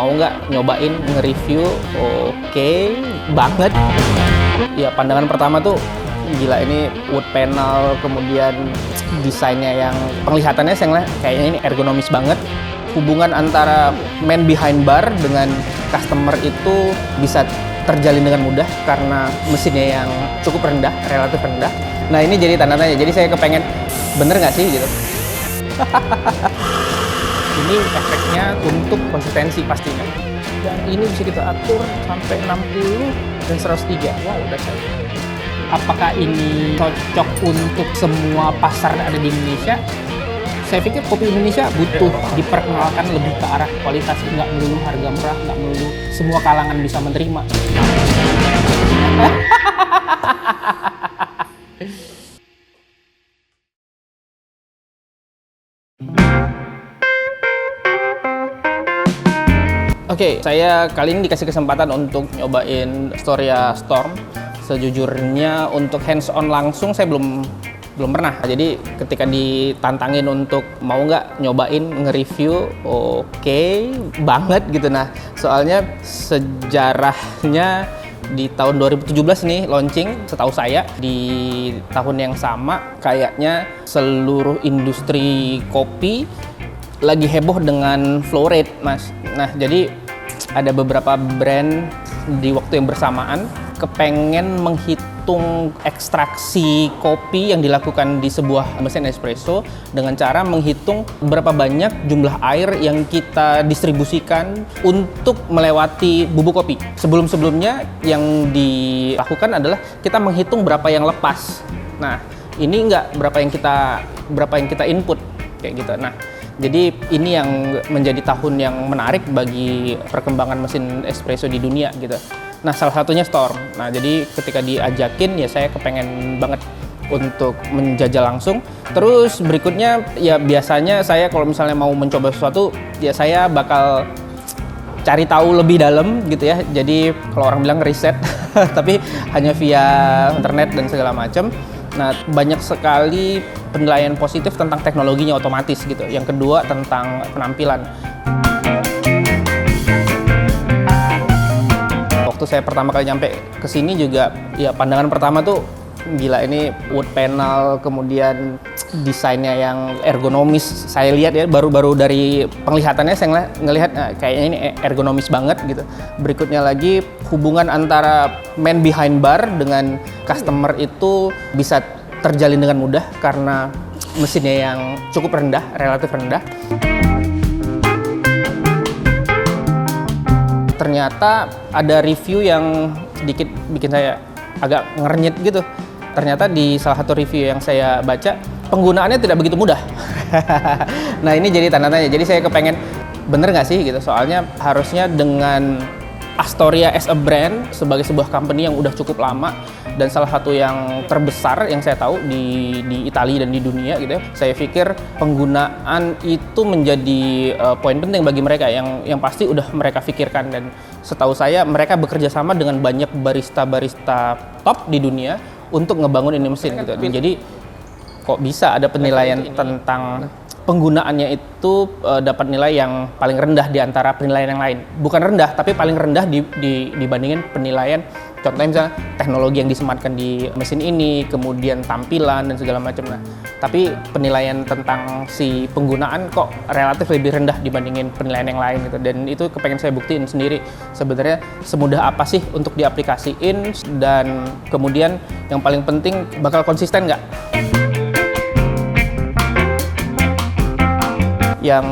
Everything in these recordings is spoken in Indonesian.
mau nggak nyobain nge-review? Oke banget. Ya pandangan pertama tuh gila, ini wood panel, kemudian desainnya yang penglihatannya kayaknya ini ergonomis banget. Hubungan antara man behind bar dengan customer itu bisa terjalin dengan mudah karena mesinnya yang cukup rendah, relatif rendah. Nah ini jadi tanda tanya, jadi saya kepengen bener nggak sih gitu. Ini efeknya untuk konsistensi pastinya. Dan ini bisa kita atur sampai 60 dan 103. Wow, udah saya. Apakah ini cocok untuk semua pasar yang ada di Indonesia? Saya pikir kopi Indonesia butuh diperkenalkan lebih ke arah kualitas, nggak melulu harga murah, nggak melulu semua kalangan bisa menerima. Oke, saya kali ini dikasih kesempatan untuk nyobain Storia Storm. Sejujurnya untuk hands-on langsung saya belum pernah. Jadi ketika ditantangin untuk mau nggak nyobain nge-review, oke banget gitu. Nah, soalnya sejarahnya di tahun 2017 nih launching, setahu saya di tahun yang sama kayaknya seluruh industri kopi lagi heboh dengan flow rate, Mas. Nah, jadi ada beberapa brand di waktu yang bersamaan kepengen menghitung ekstraksi kopi yang dilakukan di sebuah mesin espresso dengan cara menghitung berapa banyak jumlah air yang kita distribusikan untuk melewati bubuk kopi. Sebelum-sebelumnya yang dilakukan adalah kita menghitung berapa yang lepas. Nah, ini enggak berapa yang kita input kayak gitu. Nah, jadi ini yang menjadi tahun yang menarik bagi perkembangan mesin espresso di dunia gitu. Nah, salah satunya Storm. Nah, jadi ketika diajakin ya saya kepengen banget untuk menjajal langsung. Terus berikutnya ya biasanya saya kalau misalnya mau mencoba sesuatu ya saya bakal cari tahu lebih dalam gitu ya. Jadi kalau orang bilang riset tapi hanya via internet dan segala macam. Nah, banyak sekali penilaian positif tentang teknologinya otomatis gitu. Yang kedua tentang penampilan. Waktu saya pertama kali nyampe ke sini juga ya pandangan pertama tuh gila, ini wood panel, kemudian desainnya yang ergonomis. Saya lihat ya baru dari penglihatannya saya ngelihat kayaknya ini ergonomis banget gitu. Berikutnya lagi hubungan antara man behind bar dengan customer itu bisa terjalin dengan mudah karena mesinnya yang cukup rendah, relatif rendah. Ternyata ada review yang sedikit bikin saya agak ngernyit gitu. Ternyata di salah satu review yang saya baca, penggunaannya tidak begitu mudah. Nah ini jadi tanda tanya, jadi saya kepengen bener nggak sih gitu, soalnya harusnya dengan Astoria as a brand sebagai sebuah company yang udah cukup lama dan salah satu yang terbesar yang saya tahu di Italia dan di dunia gitu ya. Saya pikir penggunaan itu menjadi poin penting bagi mereka yang pasti udah mereka pikirkan, dan setahu saya mereka bekerja sama dengan banyak barista-barista top di dunia untuk ngebangun ini mesin gitu. Jadi kok bisa ada penilaian tentang penggunaannya itu dapat nilai yang paling rendah di antara penilaian yang lain. Bukan rendah, tapi paling rendah dibandingin penilaian. Contohnya misalnya teknologi yang disematkan di mesin ini, kemudian tampilan dan segala macam. Nah, tapi penilaian tentang si penggunaan kok relatif lebih rendah dibandingin penilaian yang lain gitu. Dan itu kepengen saya buktiin sendiri sebenarnya semudah apa sih untuk diaplikasiin, dan kemudian yang paling penting bakal konsisten nggak. Yang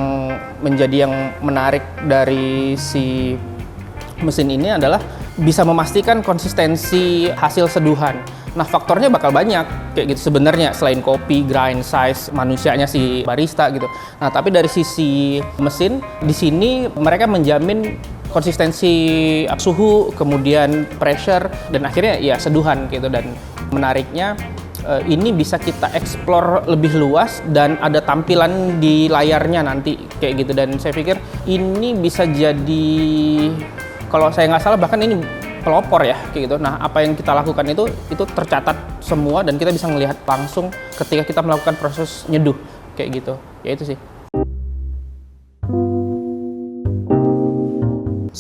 menjadi yang menarik dari si mesin ini adalah bisa memastikan konsistensi hasil seduhan. Nah, faktornya bakal banyak kayak gitu sebenarnya, selain kopi, grind, size, manusianya si barista gitu. Nah, tapi dari sisi mesin di sini mereka menjamin konsistensi suhu, kemudian pressure, dan akhirnya ya seduhan gitu. Dan menariknya ini bisa kita explore lebih luas dan ada tampilan di layarnya nanti kayak gitu. Dan saya pikir ini bisa jadi, kalau saya nggak salah bahkan ini pelopor ya kayak gitu. Nah, apa yang kita lakukan itu tercatat semua dan kita bisa melihat langsung ketika kita melakukan proses nyeduh kayak gitu. Ya itu sih.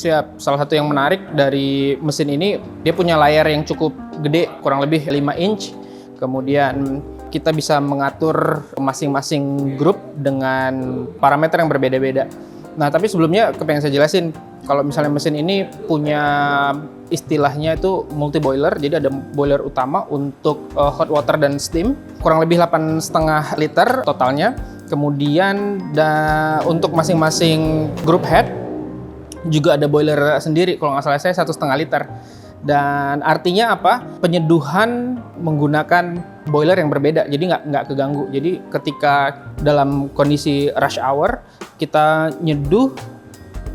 Siap. Salah satu yang menarik dari mesin ini, dia punya layar yang cukup gede, kurang lebih 5 inch. Kemudian kita bisa mengatur masing-masing grup dengan parameter yang berbeda-beda. Nah, tapi sebelumnya kepengen saya jelasin, kalau misalnya mesin ini punya istilahnya itu multi boiler, jadi ada boiler utama untuk hot water dan steam, kurang lebih 8,5 liter totalnya. Kemudian untuk masing-masing group head juga ada boiler sendiri, kalau nggak salah saya 1,5 liter. Dan artinya apa? Penyeduhan menggunakan boiler yang berbeda, jadi nggak keganggu. Jadi ketika dalam kondisi rush hour, kita nyeduh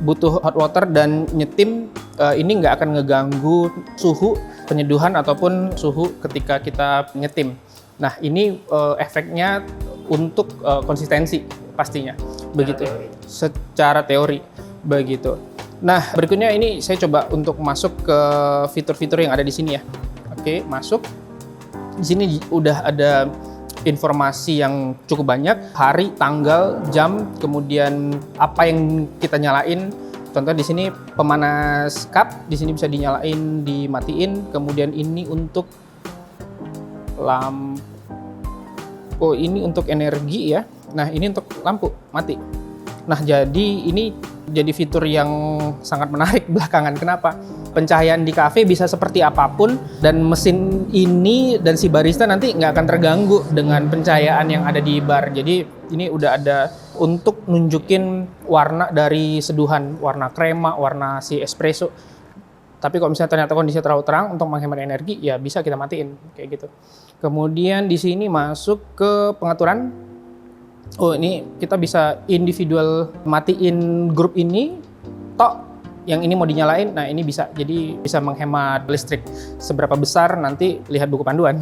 butuh hot water dan nyetim, ini nggak akan ngeganggu suhu penyeduhan ataupun suhu ketika kita nyetim. Nah, ini efeknya untuk konsistensi pastinya, begitu. Secara teori, begitu. Nah, berikutnya ini saya coba untuk masuk ke fitur-fitur yang ada di sini ya. Oke, masuk. Di sini udah ada informasi yang cukup banyak, hari, tanggal, jam, kemudian apa yang kita nyalain. Contoh di sini pemanas cup, di sini bisa dinyalain, dimatiin. Kemudian ini untuk lampu. Oh, ini untuk energi ya. Nah, ini untuk lampu mati. Nah, jadi ini jadi fitur yang sangat menarik belakangan. Kenapa? Pencahayaan di kafe bisa seperti apapun, dan mesin ini dan si barista nanti nggak akan terganggu dengan pencahayaan yang ada di bar. Jadi ini udah ada untuk nunjukin warna dari seduhan, warna krema, warna si espresso. Tapi kalau misalnya ternyata kondisinya terlalu terang, untuk menghemat energi, ya bisa kita matiin kayak gitu. Kemudian di sini masuk ke pengaturan. Oh, ini kita bisa individual matiin grup ini, yang ini mau dinyalain. Nah, ini bisa, jadi bisa menghemat listrik. Seberapa besar nanti lihat buku panduan.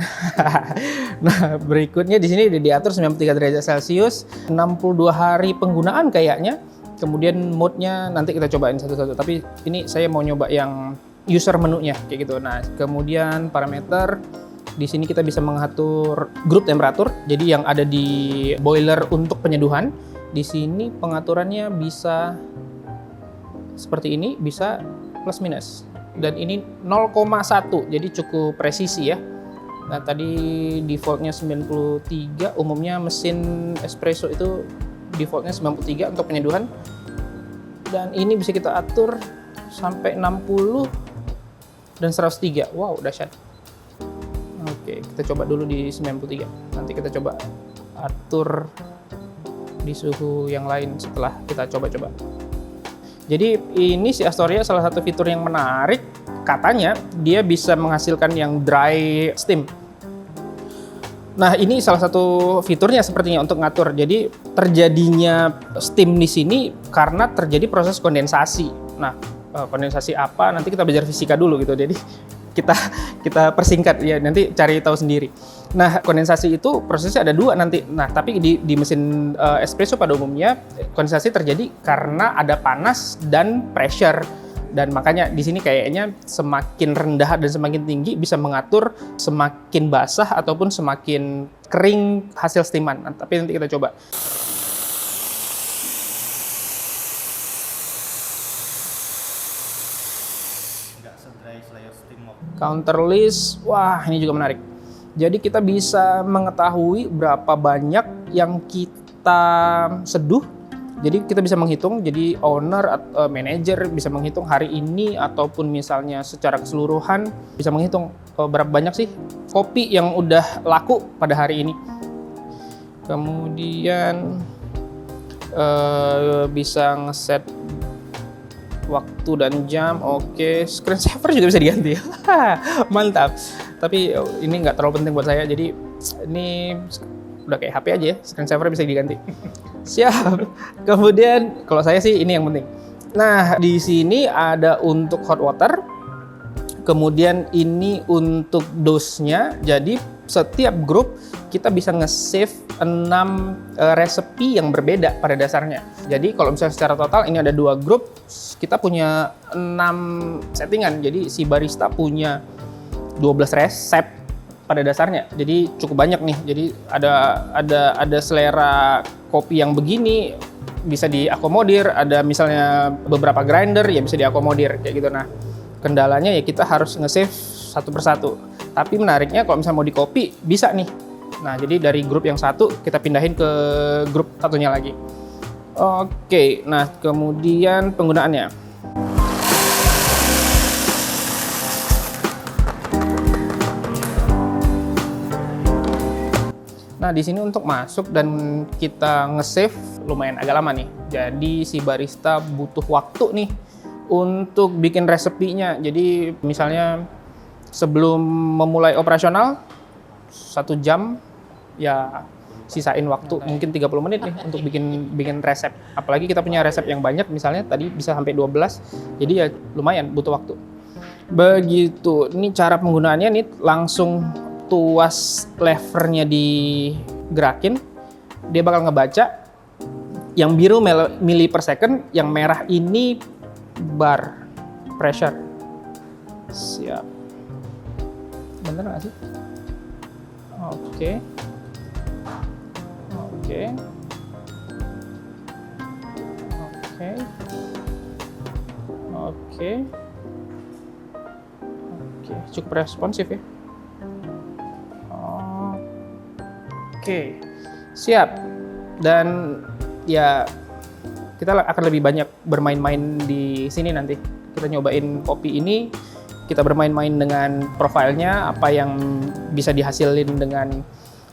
Nah, berikutnya di sini diatur 93 derajat Celcius, 62 hari penggunaan kayaknya. Kemudian mode-nya nanti kita cobain satu-satu. Tapi ini saya mau nyoba yang user menunya kayak gitu. Nah, kemudian parameter. Di sini kita bisa mengatur grup temperatur, jadi yang ada di boiler untuk penyeduhan. Di sini pengaturannya bisa seperti ini, bisa plus minus. Dan ini 0,1, jadi cukup presisi ya. Nah, tadi defaultnya 93, umumnya mesin espresso itu defaultnya 93 untuk penyeduhan. Dan ini bisa kita atur sampai 60 dan 103. Wow, dahsyat. Oke, kita coba dulu di 93. Nanti kita coba atur di suhu yang lain setelah kita coba-coba. Jadi ini si Astoria salah satu fitur yang menarik. Katanya dia bisa menghasilkan yang dry steam. Nah, ini salah satu fiturnya sepertinya untuk ngatur. Jadi terjadinya steam di sini karena terjadi proses kondensasi. Nah, kondensasi apa? Nanti kita belajar fisika dulu gitu. Jadi kita persingkat ya, nanti cari tahu sendiri. Nah, kondensasi itu prosesnya ada dua nanti. Nah, tapi di mesin espresso pada umumnya kondensasi terjadi karena ada panas dan pressure. Dan makanya di sini kayaknya semakin rendah dan semakin tinggi bisa mengatur semakin basah ataupun semakin kering hasil steaman. Nah, tapi nanti kita coba. Counter list, wah ini juga menarik. Jadi kita bisa mengetahui berapa banyak yang kita seduh. Jadi kita bisa menghitung, jadi owner atau manager bisa menghitung hari ini ataupun misalnya secara keseluruhan bisa menghitung berapa banyak sih kopi yang udah laku pada hari ini. Kemudian bisa ngeset waktu dan jam. Oke, screen saver juga bisa diganti. Mantap. Tapi ini nggak terlalu penting buat saya, jadi ini udah kayak HP aja ya, screen saver bisa diganti. Siap. Kemudian kalau saya sih ini yang penting. Nah, di sini ada untuk hot water. Kemudian ini untuk dose-nya. Jadi setiap grup kita bisa nge-save 6 resepi yang berbeda pada dasarnya. Jadi kalau misalnya secara total ini ada 2 grup, kita punya 6 settingan. Jadi si barista punya 12 resep pada dasarnya. Jadi cukup banyak nih. Jadi ada selera kopi yang begini, bisa diakomodir, ada misalnya beberapa grinder ya bisa diakomodir kayak gitu. Nah, kendalanya ya kita harus nge-save satu persatu. Tapi menariknya kalau misalnya mau di-copy bisa nih. Nah, jadi dari grup yang satu kita pindahin ke grup satunya lagi. Oke, nah kemudian penggunaannya. Nah, di sini untuk masuk dan kita nge-save lumayan agak lama nih. Jadi si barista butuh waktu nih untuk bikin resepinya. Jadi misalnya sebelum memulai operasional 1 jam ya sisain waktu mungkin 30 menit nih untuk bikin resep. Apalagi kita punya resep yang banyak, misalnya tadi bisa sampai 12. Jadi ya lumayan butuh waktu. Begitu. Ini cara penggunaannya nih, langsung tuas levernya digerakin, dia bakal ngebaca. Yang biru mili per second, yang merah ini bar pressure. Siap. Bener nggak sih? Oke. Oke. Oke. Oke. Oke, cukup responsif ya. Oke, siap. Dan ya kita akan lebih banyak bermain-main di sini nanti. Kita nyobain kopi ini, kita bermain-main dengan profilnya, apa yang bisa dihasilin dengan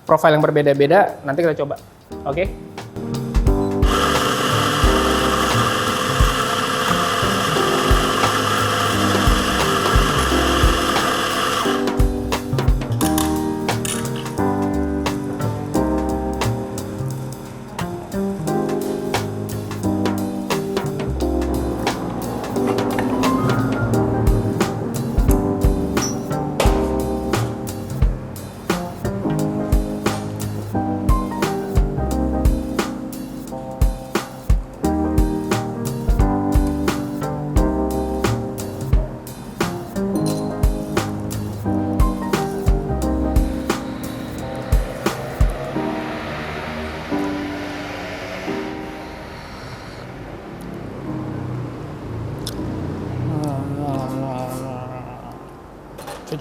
profil yang berbeda-beda. Nanti kita coba, oke?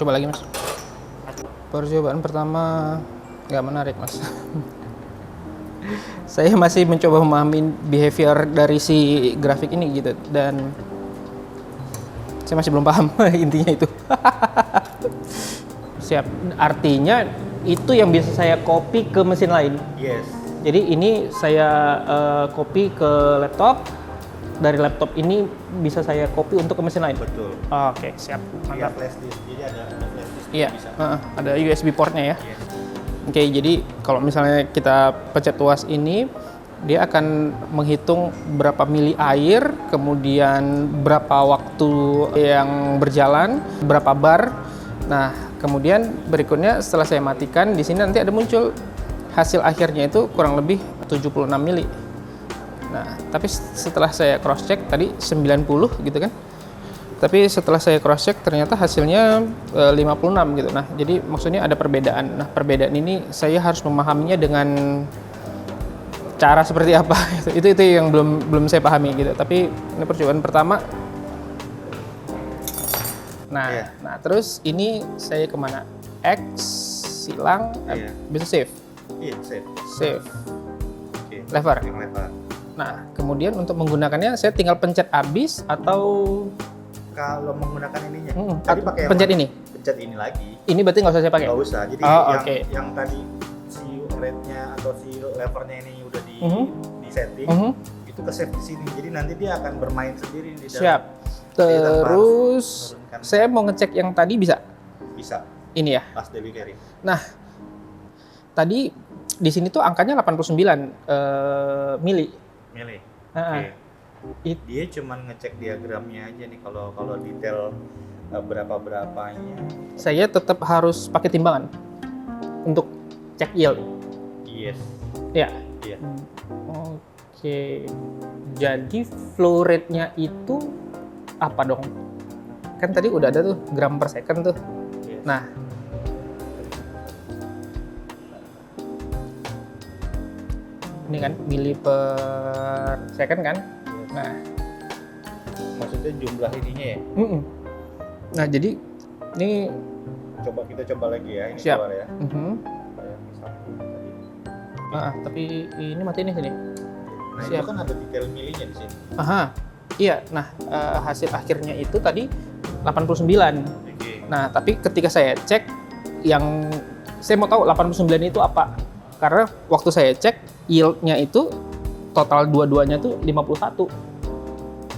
Coba lagi mas. Percobaan pertama nggak menarik mas. Saya masih mencoba memahami behavior dari si grafik ini gitu, dan saya masih belum paham intinya itu. Siap. Artinya itu yang bisa saya copy ke mesin lain. Yes. Jadi ini saya copy ke laptop. Dari laptop ini bisa saya copy untuk ke mesin lain. Betul. Oke, siap. Via Mantap. flash disk. Jadi ada flash disk. Iya, Bisa. ada USB portnya ya. Yes. Oke, jadi kalau misalnya kita pencet tuas ini, dia akan menghitung berapa mili air, kemudian berapa waktu yang berjalan, berapa bar. Nah, kemudian berikutnya setelah saya matikan, di sini nanti ada muncul hasil akhirnya itu kurang lebih 76 mili. Nah, tapi setelah saya cross check tadi 90 gitu kan. Tapi setelah saya cross check ternyata hasilnya 56 gitu. Nah, jadi maksudnya ada perbedaan. Nah, perbedaan ini saya harus memahaminya dengan cara seperti apa. Itu yang belum saya pahami gitu. Tapi ini percobaan pertama. Nah, nah terus ini saya kemana? X silang, bisa save. Iya, save. Save. Oke. Lever. Yang lever. Nah, kemudian untuk menggunakannya saya tinggal pencet habis atau Kalau menggunakan ininya, tadi pakai pencet ini. Pencet ini lagi. Ini berarti nggak usah saya pakai. Nggak usah. Jadi yang tadi si rate-nya atau si levernya ini udah di setting, itu ke save di sini. Jadi nanti dia akan bermain sendiri di dalam. Siap. Terus saya mau ngecek yang tadi bisa. Bisa. Ini ya. Pas Debbie carry. Nah, tadi di sini tuh angkanya 89 mili. Milih. Oke. Dia cuma ngecek diagramnya aja nih, kalau detail berapanya. Saya tetap harus pakai timbangan untuk cek yield. Yes. Ya. Iya. Oke. Jadi flow rate-nya itu apa dong? Kan tadi udah ada tuh gram per second tuh. Yes. Nah, ini kan mili per second kan. Nah, maksudnya jumlah ininya ya. Nah jadi ini Kita coba lagi ya, ini siap. keluar ya. Kayak satu tadi. Tapi ini mati nih sini. Nah Siap. itu kan ada detail milinya di sini. Iya. Nah hasil akhirnya itu tadi 89. Oke. Nah tapi ketika saya cek, yang saya mau tahu 89 itu apa? Karena waktu saya cek yield-nya itu total dua-duanya tuh 51.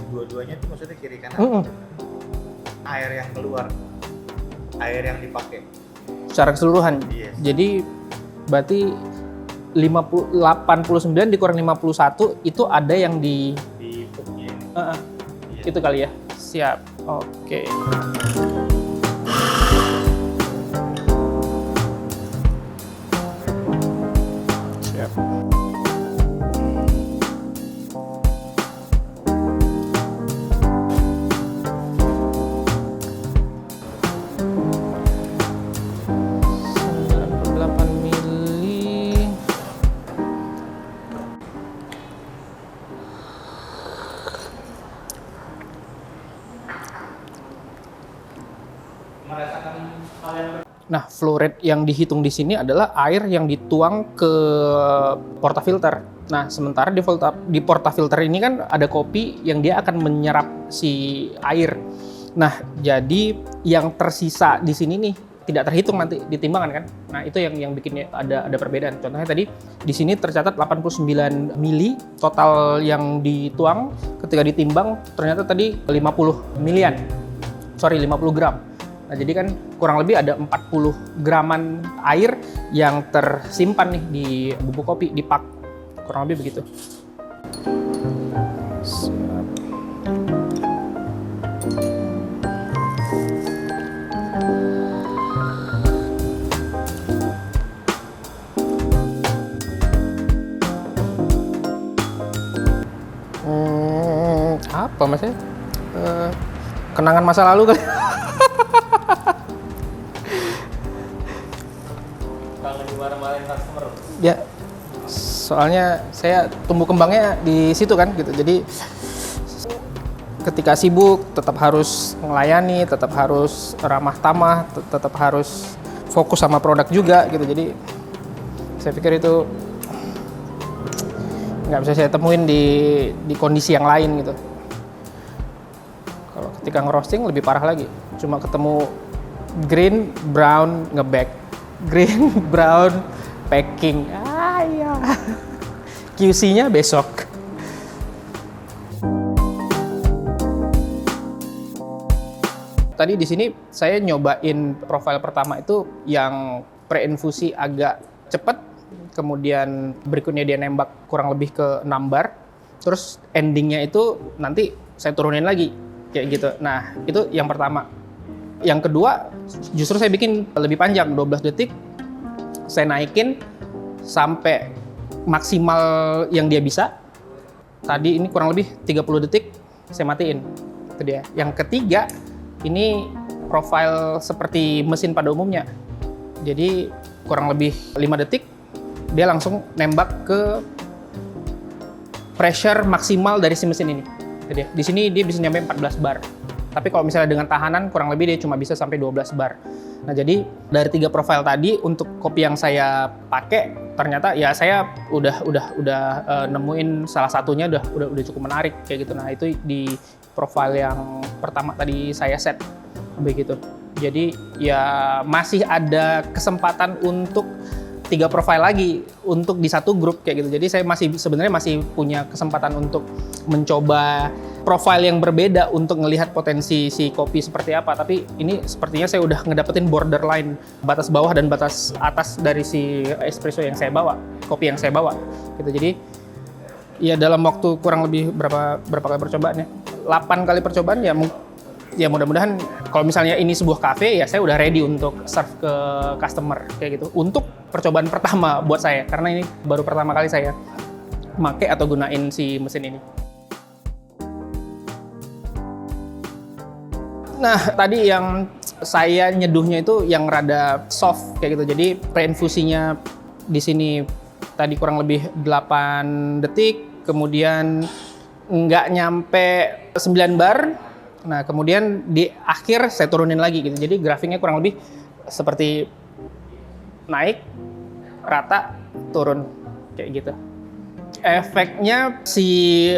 Dua-duanya itu maksudnya kiri kanan. Air yang keluar, air yang dipakai. Secara keseluruhan. Yes. Jadi berarti 89 dikurang 51 itu ada yang di pupnya ini. Iya. itu kali ya. Siap. Oke. Siap. Nah, flow rate yang dihitung di sini adalah air yang dituang ke portafilter. Nah, sementara di portafilter ini kan ada kopi yang dia akan menyerap si air. Nah, jadi yang tersisa di sini nih tidak terhitung nanti di timbangan kan. Nah, itu yang bikin ada perbedaan. Contohnya tadi di sini tercatat 89 mili total yang dituang, ketika ditimbang ternyata tadi 50 milian. 50 gram. Nah, jadi kan kurang lebih ada 40 graman air yang tersimpan nih di bubuk kopi, di pak. Kurang lebih begitu. Apa mas ya? Kenangan masa lalu kali. Kalau dimarah-marahin customer. Ya, soalnya saya tumbuh kembangnya di situ kan gitu. Jadi ketika sibuk tetap harus melayani, tetap harus ramah tamah, tetap harus fokus sama produk juga gitu. Jadi saya pikir itu nggak bisa saya temuin di kondisi yang lain gitu. Kalau ketika ngerosting lebih parah lagi. Cuma ketemu green, brown, nge-bag. Green, brown, packing. Ya. QC-nya besok. Tadi di sini saya nyobain profil pertama itu yang preinfusi agak cepat, kemudian berikutnya dia nembak kurang lebih ke 6 bar, terus endingnya itu nanti saya turunin lagi kayak gitu. Nah itu yang pertama. Yang kedua justru saya bikin lebih panjang, 12 detik saya naikin sampai maksimal yang dia bisa. Tadi ini kurang lebih 30 detik saya matiin. Itu dia. Yang ketiga ini profil seperti mesin pada umumnya. Jadi kurang lebih 5 detik dia langsung nembak ke pressure maksimal dari si mesin ini. Jadi di sini dia bisa nyampe 14 bar. Tapi kalau misalnya dengan tahanan kurang lebih dia cuma bisa sampai 12 bar. Nah, jadi dari 3 profil tadi untuk kopi yang saya pakai ternyata ya saya udah nemuin salah satunya udah cukup menarik kayak gitu. Nah, itu di profil yang pertama tadi saya set begitu. Jadi ya masih ada kesempatan untuk 3 profil lagi untuk di satu grup kayak gitu. Jadi saya sebenarnya masih punya kesempatan untuk mencoba profil yang berbeda untuk melihat potensi si kopi seperti apa. Tapi ini sepertinya saya udah ngedapetin borderline batas bawah dan batas atas dari si espresso yang saya bawa, kopi yang saya bawa gitu. Jadi ya dalam waktu kurang lebih berapa kali percobaan ya? 8 kali percobaan ya mudah-mudahan kalau misalnya ini sebuah cafe ya saya udah ready untuk serve ke customer kayak gitu. Untuk percobaan pertama buat saya karena ini baru pertama kali saya make atau gunain si mesin ini. Nah, tadi yang saya nyeduhnya itu yang rada soft kayak gitu. Jadi preinfusinya di sini tadi kurang lebih 8 detik, kemudian nggak nyampe 9 bar. Nah, kemudian di akhir saya turunin lagi gitu. Jadi grafiknya kurang lebih seperti naik, rata, turun kayak gitu. Efeknya si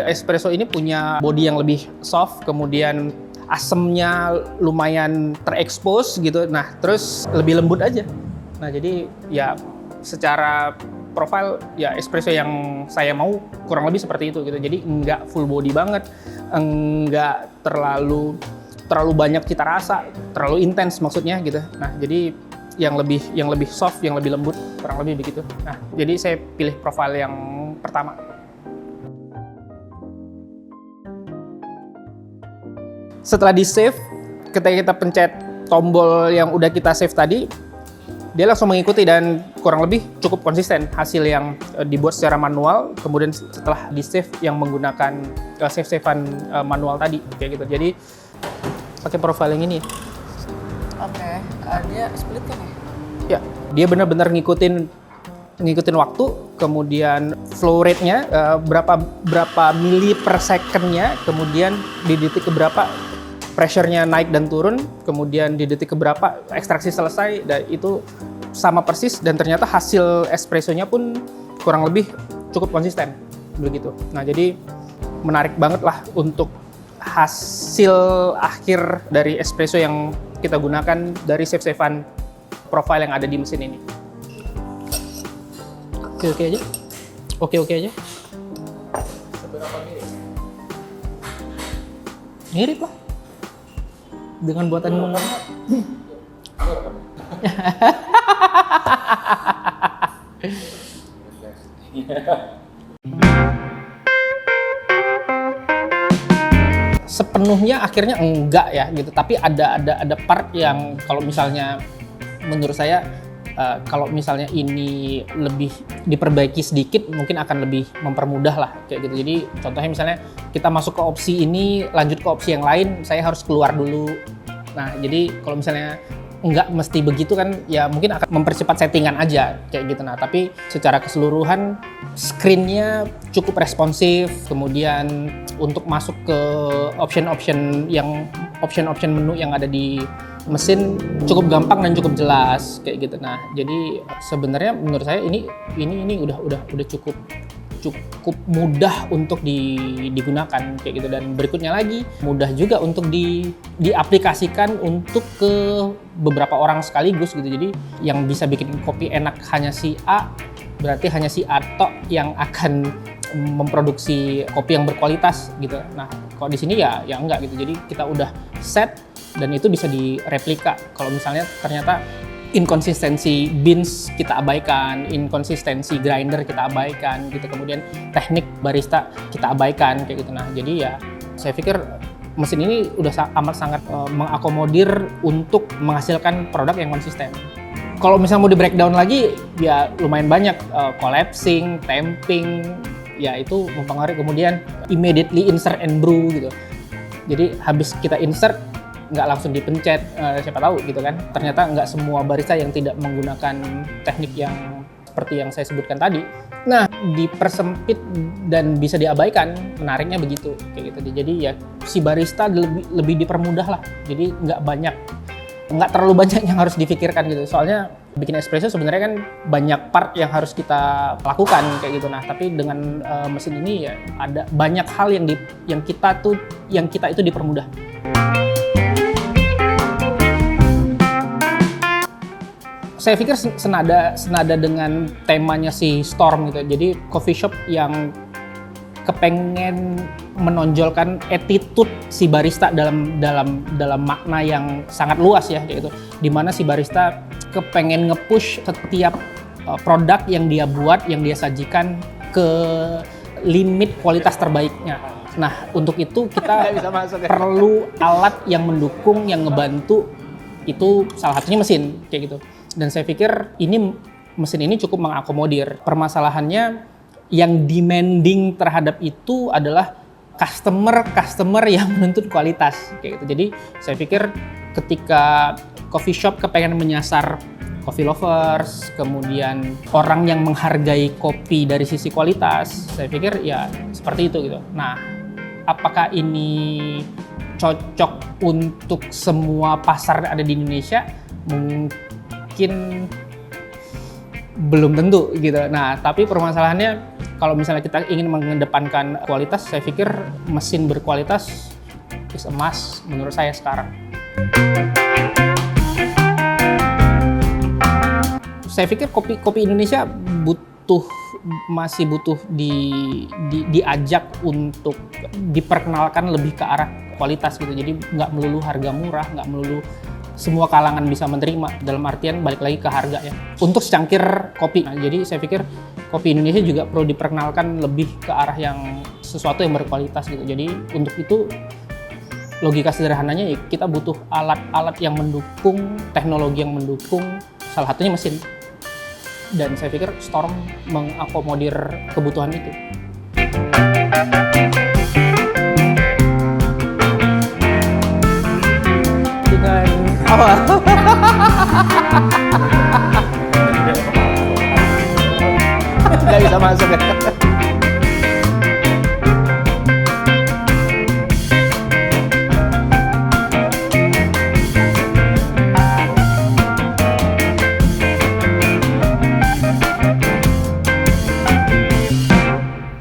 espresso ini punya body yang lebih soft, kemudian asemnya lumayan terekspos gitu. Nah, terus lebih lembut aja. Nah, jadi ya secara profile ya espresso yang saya mau kurang lebih seperti itu gitu. Jadi nggak full body banget, nggak terlalu banyak cita rasa, terlalu intens maksudnya gitu. Nah, jadi yang lebih soft, yang lebih lembut, kurang lebih begitu. Nah, jadi saya pilih profile yang pertama. Setelah di save, ketika kita pencet tombol yang udah kita save tadi, dia langsung mengikuti dan kurang lebih cukup konsisten hasil yang dibuat secara manual. Kemudian setelah di save yang menggunakan save-savean manual tadi kayak gitu. Jadi pakai profile yang ini. Oke, dia split kan ya? Ya, dia benar-benar ngikutin waktu, kemudian flow rate-nya berapa mili per second-nya, kemudian di detik keberapa pressure-nya naik dan turun, kemudian di detik keberapa ekstraksi selesai, dan itu sama persis, dan ternyata hasil espressonya pun kurang lebih cukup konsisten begitu. Nah, jadi menarik banget lah untuk hasil akhir dari espresso yang kita gunakan dari save-savean profile yang ada di mesin ini. Oke aja. Oke aja. Seberapa mirip? Mirip lah. Dengan buatan sepenuhnya akhirnya enggak ya gitu, tapi ada part yang kalau misalnya menurut saya kalau misalnya ini lebih diperbaiki sedikit mungkin akan lebih mempermudah lah kayak gitu. Jadi contohnya misalnya kita masuk ke opsi ini, lanjut ke opsi yang lain, saya harus keluar dulu. Nah, jadi kalau misalnya nggak mesti begitu kan, ya mungkin akan mempercepat settingan aja kayak gitu. Nah, tapi secara keseluruhan screen-nya cukup responsif, kemudian untuk masuk ke option-option menu yang ada di mesin cukup gampang dan cukup jelas kayak gitu. Nah, jadi sebenarnya menurut saya ini udah cukup mudah untuk digunakan kayak gitu, dan berikutnya lagi mudah juga untuk diaplikasikan untuk ke beberapa orang sekaligus gitu. Jadi yang bisa bikin kopi enak hanya si A, berarti hanya si A tok yang akan memproduksi kopi yang berkualitas gitu. Nah, kalau di sini ya enggak gitu. Jadi kita udah set dan itu bisa direplika. Kalau misalnya ternyata inkonsistensi beans kita abaikan, inkonsistensi grinder kita abaikan gitu, kemudian teknik barista kita abaikan kayak gitu. Nah, jadi ya saya pikir mesin ini udah amat sangat mengakomodir untuk menghasilkan produk yang konsisten. Kalau misalnya mau di breakdown lagi, ya lumayan banyak collapsing, tamping, ya itu mempengaruhi. Kemudian immediately insert and brew gitu. Jadi habis kita insert nggak langsung dipencet, siapa tahu gitu kan. Ternyata nggak semua barista yang tidak menggunakan teknik yang seperti yang saya sebutkan tadi. Nah, dipersempit dan bisa diabaikan, menariknya begitu kayak gitu. Jadi ya si barista lebih dipermudah lah. Jadi nggak terlalu banyak yang harus difikirkan gitu. Soalnya bikin espresso sebenarnya kan banyak part yang harus kita lakukan kayak gitu. Nah, tapi dengan mesin ini ya ada banyak hal yang kita itu dipermudah. Saya pikir senada dengan temanya si Storm gitu. Jadi coffee shop yang kepengen menonjolkan attitude si barista dalam makna yang sangat luas ya kayak gitu. Dimana si barista kepengen nge-push setiap produk yang dia buat, yang dia sajikan ke limit kualitas terbaiknya. Nah, untuk itu kita perlu alat yang mendukung, yang ngebantu. Itu salah satunya mesin kayak gitu. Dan saya pikir mesin ini cukup mengakomodir. Permasalahannya yang demanding terhadap itu adalah customer yang menuntut kualitas kayak gitu. Jadi saya pikir ketika coffee shop kepengen menyasar coffee lovers, kemudian orang yang menghargai kopi dari sisi kualitas, saya pikir ya seperti itu gitu. Nah, apakah ini cocok untuk semua pasar yang ada di Indonesia? Mungkin belum tentu gitu. Nah, tapi permasalahannya kalau misalnya kita ingin mengedepankan kualitas, saya pikir mesin berkualitas is a must menurut saya sekarang. Saya pikir kopi Indonesia masih butuh diajak untuk diperkenalkan lebih ke arah kualitas gitu. Jadi nggak melulu harga murah, nggak melulu semua kalangan bisa menerima. Dalam artian balik lagi ke harga ya. Untuk secangkir kopi. Nah, jadi saya pikir kopi Indonesia juga perlu diperkenalkan lebih ke arah yang sesuatu yang berkualitas gitu. Jadi untuk itu logika sederhananya ya kita butuh alat-alat yang mendukung, teknologi yang mendukung, salah satunya mesin. Dan saya pikir Storm mengakomodir kebutuhan itu. Dengan apa? Nggak bisa masuk ya.